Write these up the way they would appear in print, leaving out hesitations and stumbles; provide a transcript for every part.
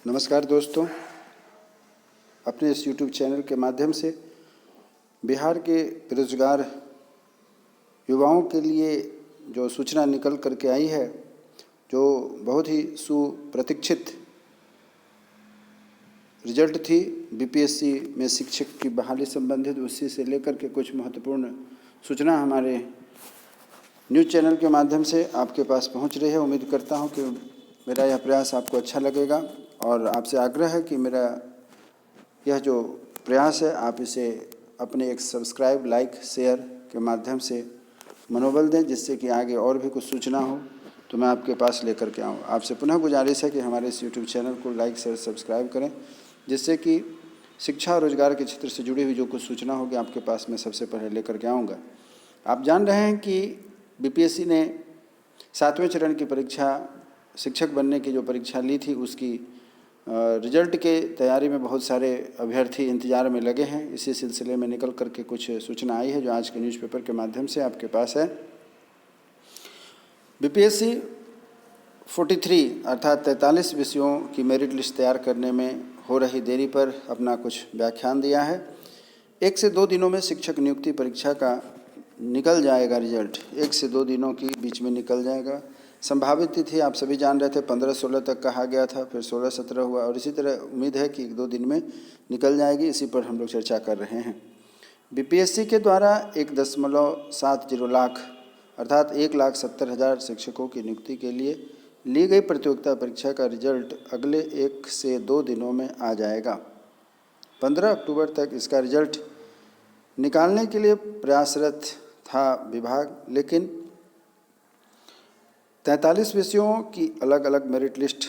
नमस्कार दोस्तों, अपने इस YouTube चैनल के माध्यम से बिहार के बेरोजगार युवाओं के लिए जो सूचना निकल करके आई है, जो बहुत ही सुप्रतीक्षित रिजल्ट थी बीपीएससी में शिक्षक की बहाली संबंधित, उसी से लेकर के कुछ महत्वपूर्ण सूचना हमारे न्यूज़ चैनल के माध्यम से आपके पास पहुंच रही है। उम्मीद करता हूं कि मेरा यह प्रयास आपको अच्छा लगेगा और आपसे आग्रह है कि मेरा यह जो प्रयास है आप इसे अपने एक सब्सक्राइब, लाइक, शेयर के माध्यम से मनोबल दें, जिससे कि आगे और भी कुछ सूचना हो तो मैं आपके पास लेकर के आऊँ। आपसे पुनः गुजारिश है कि हमारे इस यूट्यूब चैनल को लाइक, शेयर, सब्सक्राइब करें, जिससे कि शिक्षा और रोजगार के क्षेत्र से जुड़ी हुई जो कुछ सूचना होगी आपके पास मैं सबसे पहले लेकर के आऊँगा। आप जान रहे हैं कि बीपीएससी ने 7वें चरण की परीक्षा, शिक्षक बनने की जो परीक्षा ली थी, उसकी रिजल्ट के तैयारी में बहुत सारे अभ्यर्थी इंतज़ार में लगे हैं। इसी सिलसिले में निकल करके कुछ सूचना आई है जो आज के न्यूज़पेपर के माध्यम से आपके पास है। बीपीएससी 43 अर्थात 43 विषयों की मेरिट लिस्ट तैयार करने में हो रही देरी पर अपना कुछ व्याख्यान दिया है। 1 से 2 दिनों में शिक्षक नियुक्ति परीक्षा का निकल जाएगा रिजल्ट। 1 से 2 दिनों के बीच में निकल जाएगा। संभावित तिथि आप सभी जान रहे थे 15-16 तक कहा गया था, फिर 16-17 हुआ और इसी तरह उम्मीद है कि 1-2 दिन में निकल जाएगी। इसी पर हम लोग चर्चा कर रहे हैं। बीपीएससी के द्वारा 1.70 लाख अर्थात 1,70,000 शिक्षकों की नियुक्ति के लिए ली गई प्रतियोगिता परीक्षा का रिजल्ट अगले 1 से 2 दिनों में आ जाएगा। 15 अक्टूबर तक इसका रिजल्ट निकालने के लिए प्रयासरत था विभाग, लेकिन 43 विषयों की अलग अलग मेरिट लिस्ट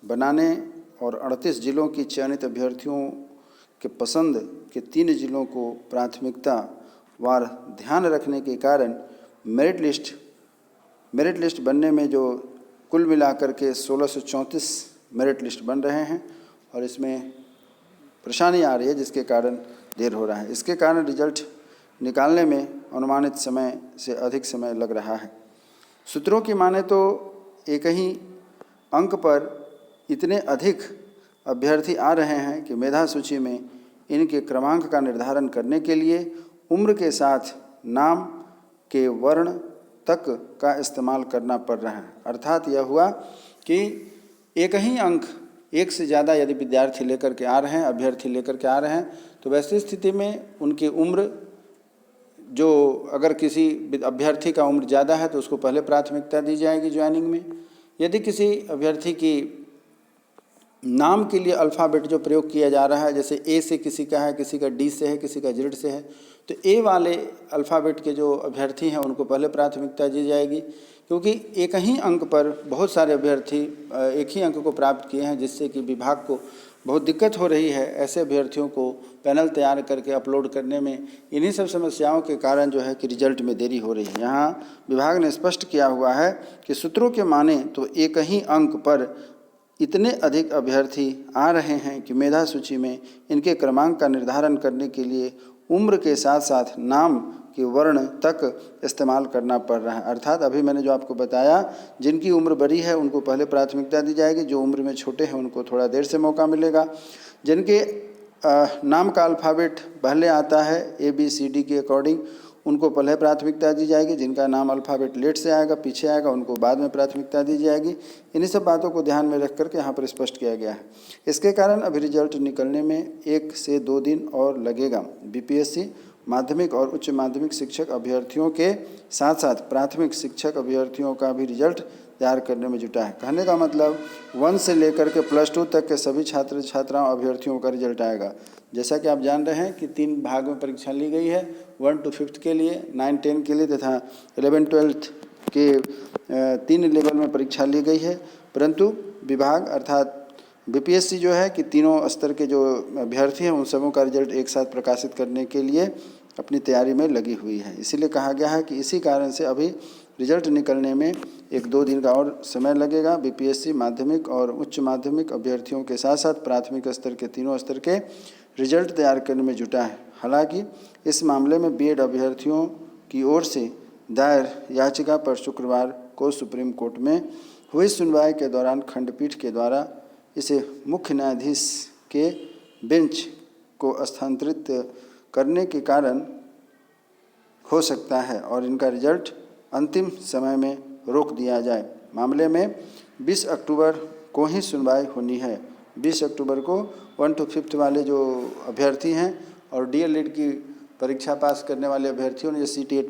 बनाने और 38 जिलों की चयनित अभ्यर्थियों के पसंद के 3 जिलों को प्राथमिकता वार ध्यान रखने के कारण मेरिट लिस्ट बनने में जो कुल मिलाकर के 1634 मेरिट लिस्ट बन रहे हैं और इसमें परेशानी आ रही है, जिसके कारण देर हो रहा है। इसके कारण रिजल्ट निकालने में अनुमानित समय से अधिक समय लग रहा है। सूत्रों की माने तो एक ही अंक पर इतने अधिक अभ्यर्थी आ रहे हैं कि मेधा सूची में इनके क्रमांक का निर्धारण करने के लिए उम्र के साथ नाम के वर्ण तक का इस्तेमाल करना पड़ रहा है। अर्थात यह हुआ कि एक ही अंक, एक से ज़्यादा यदि विद्यार्थी लेकर के आ रहे हैं, अभ्यर्थी लेकर के आ रहे हैं, तो वैसी स्थिति में उनकी उम्र, जो अगर किसी अभ्यर्थी का उम्र ज़्यादा है तो उसको पहले प्राथमिकता दी जाएगी ज्वाइनिंग में। यदि किसी अभ्यर्थी की नाम के लिए अल्फ़ाबेट जो प्रयोग किया जा रहा है, जैसे ए से किसी का है, किसी का डी से है, किसी का जेड से है, तो ए वाले अल्फ़ाबेट के जो अभ्यर्थी हैं उनको पहले प्राथमिकता दी जाएगी, क्योंकि एक ही अंक पर बहुत सारे अभ्यर्थी एक ही अंक को प्राप्त किए हैं, जिससे कि विभाग को बहुत दिक्कत हो रही है। ऐसे अभ्यर्थियों को पैनल तैयार करके अपलोड करने में इन्हीं सब समस्याओं के कारण जो है कि रिजल्ट में देरी हो रही है। यहाँ विभाग ने स्पष्ट किया हुआ है कि सूत्रों के माने तो एक ही अंक पर इतने अधिक अभ्यर्थी आ रहे हैं कि मेधा सूची में इनके क्रमांक का निर्धारण करने के लिए उम्र के साथ साथ नाम के वर्ण तक इस्तेमाल करना पड़ रहा है। अर्थात अभी मैंने जो आपको बताया, जिनकी उम्र बड़ी है उनको पहले प्राथमिकता दी जाएगी, जो उम्र में छोटे हैं उनको थोड़ा देर से मौका मिलेगा। जिनके नाम का अल्फ़ाबेट पहले आता है ABCD के अकॉर्डिंग, उनको पहले प्राथमिकता दी जाएगी। जिनका नाम अल्फ़ाबेट लेट से आएगा, पीछे आएगा, उनको बाद में प्राथमिकता दी जाएगी। इन्हीं सब बातों को ध्यान में रख करके यहाँ पर स्पष्ट किया गया है। इसके कारण अभी रिजल्ट निकलने में 1 से 2 दिन और लगेगा। बीपीएससी माध्यमिक और उच्च माध्यमिक शिक्षक अभ्यर्थियों के साथ साथ प्राथमिक शिक्षक अभ्यर्थियों का भी रिजल्ट तैयार करने में जुटा है। कहने का मतलब 1 से लेकर के +2 तक के सभी छात्र छात्राओं अभ्यर्थियों का रिजल्ट आएगा। जैसा कि आप जान रहे हैं कि 3 भाग में परीक्षा ली गई है, 1 to 5th के लिए, 9-10 के लिए तथा 11-12 के 3 लेवल में परीक्षा ली गई है। परंतु विभाग अर्थात बीपीएससी जो है कि तीनों स्तर के जो अभ्यर्थी हैं उन सबों का रिजल्ट एक साथ प्रकाशित करने के लिए अपनी तैयारी में लगी हुई है। इसीलिए कहा गया है कि इसी कारण से अभी रिजल्ट निकलने में 1-2 दिन का और समय लगेगा। बीपीएससी माध्यमिक और उच्च माध्यमिक अभ्यर्थियों के साथ साथ प्राथमिक स्तर के तीनों स्तर के रिजल्ट तैयार करने में जुटा है। हालांकि इस मामले में बीएड अभ्यर्थियों की ओर से दायर याचिका पर शुक्रवार को सुप्रीम कोर्ट में हुई सुनवाई के दौरान खंडपीठ के द्वारा इसे मुख्य न्यायाधीश के बेंच को स्थानांतरित करने के कारण हो सकता है और इनका रिजल्ट अंतिम समय में रोक दिया जाए। मामले में 20 अक्टूबर को ही सुनवाई होनी है। 20 अक्टूबर को 1 to 5 वाले जो अभ्यर्थी हैं और DLED की परीक्षा पास करने वाले अभ्यर्थियों ने जो CTET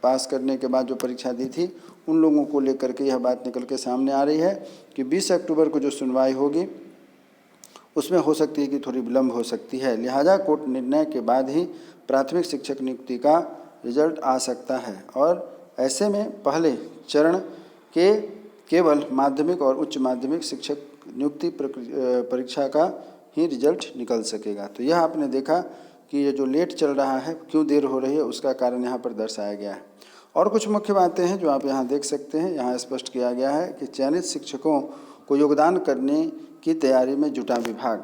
पास करने के बाद जो परीक्षा दी थी, उन लोगों को लेकर के यह बात निकल के सामने आ रही है कि 20 अक्टूबर को जो सुनवाई होगी उसमें हो सकती है कि थोड़ी विलम्ब हो सकती है। लिहाजा कोर्ट निर्णय के बाद ही प्राथमिक शिक्षक नियुक्ति का रिजल्ट आ सकता है और ऐसे में पहले चरण के केवल माध्यमिक और उच्च माध्यमिक शिक्षक नियुक्ति परीक्षा का ही रिजल्ट निकल सकेगा। तो यह आपने देखा कि ये जो लेट चल रहा है, क्यों देर हो रही है, उसका कारण यहाँ पर दर्शाया गया है। और कुछ मुख्य बातें हैं जो आप यहाँ देख सकते हैं। यहाँ स्पष्ट किया गया है कि चयनित शिक्षकों को योगदान करने की तैयारी में जुटा विभाग।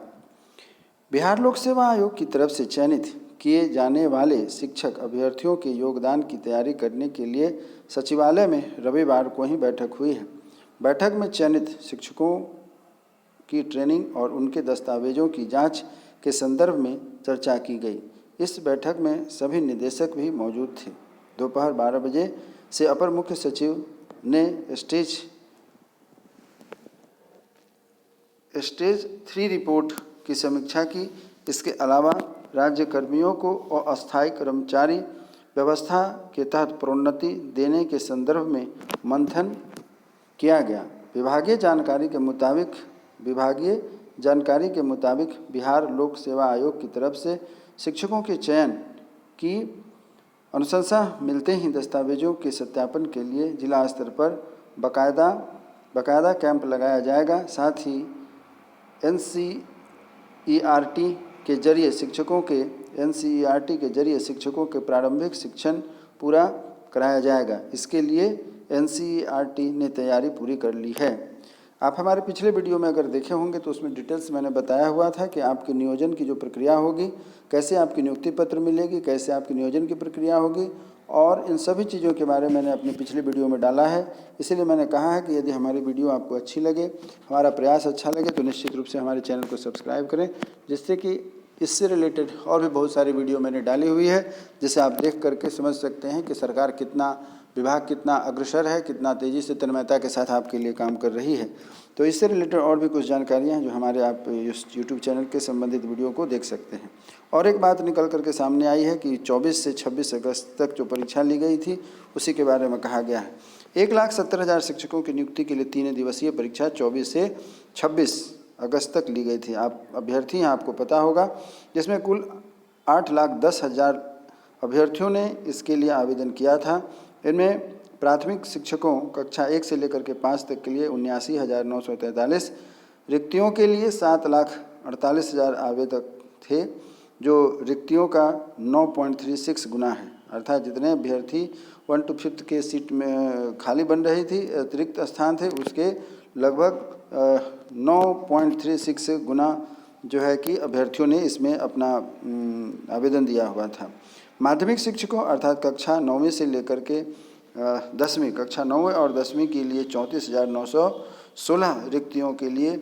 बिहार लोक सेवा आयोग की तरफ से चयनित किए जाने वाले शिक्षक अभ्यर्थियों के योगदान की तैयारी करने के लिए सचिवालय में रविवार को ही बैठक हुई है। बैठक में चयनित शिक्षकों की ट्रेनिंग और उनके दस्तावेजों की जांच के संदर्भ में चर्चा की गई। इस बैठक में सभी निदेशक भी मौजूद थे। दोपहर 12 बजे से अपर मुख्य सचिव ने स्टेज 3 रिपोर्ट की समीक्षा की। इसके अलावा राज्य कर्मियों को अस्थायी कर्मचारी व्यवस्था के तहत प्रोन्नति देने के संदर्भ में मंथन किया गया। विभागीय जानकारी के मुताबिक बिहार लोक सेवा आयोग की तरफ से शिक्षकों के चयन की अनुशंसा मिलते ही दस्तावेजों के सत्यापन के लिए जिला स्तर पर बाकायदा कैंप लगाया जाएगा। साथ ही NCERT के जरिए शिक्षकों के प्रारंभिक शिक्षण पूरा कराया जाएगा। इसके लिए NCERT ने तैयारी पूरी कर ली है। आप हमारे पिछले वीडियो में अगर देखे होंगे तो उसमें डिटेल्स मैंने बताया हुआ था कि आपके नियोजन की जो प्रक्रिया होगी, कैसे आपकी नियुक्ति पत्र मिलेगी, कैसे आपकी नियोजन की प्रक्रिया होगी, और इन सभी चीज़ों के बारे में मैंने अपनी पिछली वीडियो में डाला है। इसीलिए मैंने कहा है कि यदि हमारी वीडियो आपको अच्छी लगे, हमारा प्रयास अच्छा लगे, तो निश्चित रूप से हमारे चैनल को सब्सक्राइब करें, जिससे कि इससे रिलेटेड और भी बहुत सारी वीडियो मैंने डाली हुई है, जिसे आप देख करके समझ सकते हैं कि सरकार विभाग कितना अग्रसर है, कितना तेज़ी से तन्मयता के साथ आपके लिए काम कर रही है। तो इससे रिलेटेड और भी कुछ जानकारियाँ हैं जो हमारे आप इस यूट्यूब चैनल के संबंधित वीडियो को देख सकते हैं। और एक बात निकल करके सामने आई है कि 24 से 26 अगस्त तक जो परीक्षा ली गई थी, उसी के बारे में कहा गया है। 1,70,000 शिक्षकों की नियुक्ति के लिए 3 दिवसीय परीक्षा 24 से 26 अगस्त तक ली गई थी। आप अभ्यर्थी हैं, आपको पता होगा, जिसमें कुल 8,10,000 अभ्यर्थियों ने इसके लिए आवेदन किया था। इनमें प्राथमिक शिक्षकों कक्षा 1 से लेकर के 5 तक के लिए 79,943 रिक्तियों के लिए 7,48,000 आवेदक थे, जो रिक्तियों का 9.36 गुना है। अर्थात जितने अभ्यर्थी 1 to 5 के सीट में खाली बन रही थी, अतिरिक्त स्थान थे, उसके लगभग 9.36 गुना जो है कि अभ्यर्थियों ने इसमें अपना आवेदन दिया हुआ था। माध्यमिक शिक्षकों अर्थात कक्षा 9वीं से लेकर के 10वीं, कक्षा 9वीं और 10वीं के लिए 34,916 रिक्तियों के लिए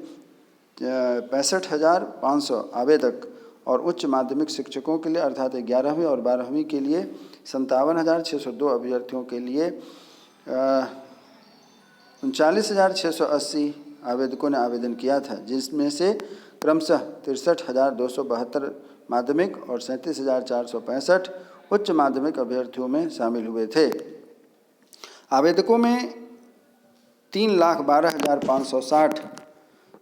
65,500 आवेदक, और उच्च माध्यमिक शिक्षकों के लिए अर्थात 11वीं और 12वीं के लिए 57,602 अभ्यर्थियों के लिए 39,680 आवेदकों ने आवेदन किया था, जिसमें से क्रमशः 63,272 माध्यमिक और 37,465 उच्च माध्यमिक अभ्यर्थियों में शामिल हुए थे। आवेदकों में 3,12,560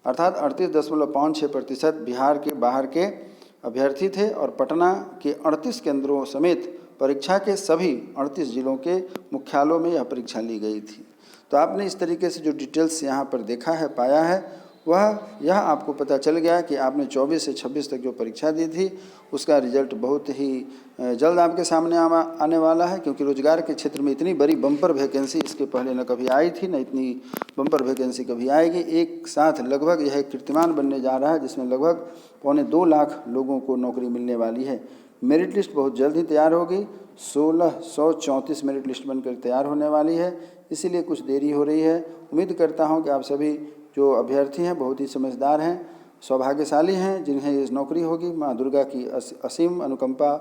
अर्थात 38.56% बिहार के बाहर के अभ्यर्थी थे और पटना के 38 केंद्रों समेत परीक्षा के सभी 38 जिलों के मुख्यालयों में यह परीक्षा ली गई थी। तो आपने इस तरीके से जो डिटेल्स यहाँ पर देखा है, पाया है, वह यह आपको पता चल गया कि आपने 24 से 26 तक जो परीक्षा दी थी उसका रिजल्ट बहुत ही जल्द आपके सामने आने वाला है, क्योंकि रोजगार के क्षेत्र में इतनी बड़ी बम्पर वैकेंसी इसके पहले न कभी आई थी, न इतनी बम्पर वैकेंसी कभी आएगी। एक साथ लगभग यह कीर्तिमान बनने जा रहा है, जिसमें लगभग 2.25 लाख लोगों को नौकरी मिलने वाली है। मेरिट लिस्ट बहुत जल्द ही तैयार होगी। 1634 मेरिट लिस्ट बनकर तैयार होने वाली है, इसीलिए कुछ देरी हो रही है। उम्मीद करता हूँ कि आप सभी जो अभ्यर्थी हैं बहुत ही समझदार हैं, सौभाग्यशाली हैं जिन्हें ये नौकरी होगी। माँ दुर्गा की असीम अनुकंपा,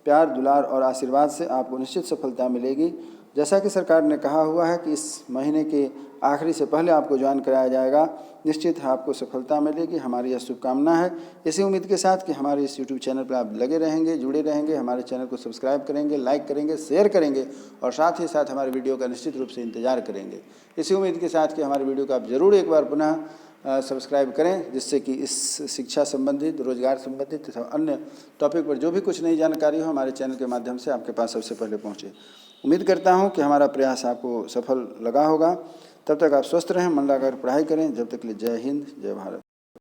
प्यार, दुलार और आशीर्वाद से आपको निश्चित सफलता मिलेगी। जैसा कि सरकार ने कहा हुआ है कि इस महीने के आखिरी से पहले आपको ज्वाइन कराया जाएगा, निश्चित आपको सफलता मिलेगी। हमारी यह शुभकामना है। इसी उम्मीद के साथ कि हमारे इस यूट्यूब चैनल पर आप लगे रहेंगे, जुड़े रहेंगे, हमारे चैनल को सब्सक्राइब करेंगे, लाइक करेंगे, शेयर करेंगे और साथ ही साथ हमारे वीडियो का निश्चित रूप से इंतजार करेंगे। इसी उम्मीद के साथ कि हमारे वीडियो को आप ज़रूर एक बार पुनः सब्सक्राइब करें, जिससे कि इस शिक्षा संबंधित, रोजगार संबंधित तथा अन्य टॉपिक पर जो भी कुछ नई जानकारी हो हमारे चैनल के माध्यम से आपके पास सबसे पहले पहुंचे। उम्मीद करता हूं कि हमारा प्रयास आपको सफल लगा होगा। तब तक आप स्वस्थ रहें, मन लगाकर पढ़ाई करें। जब तक के लिए जय हिंद, जय भारत।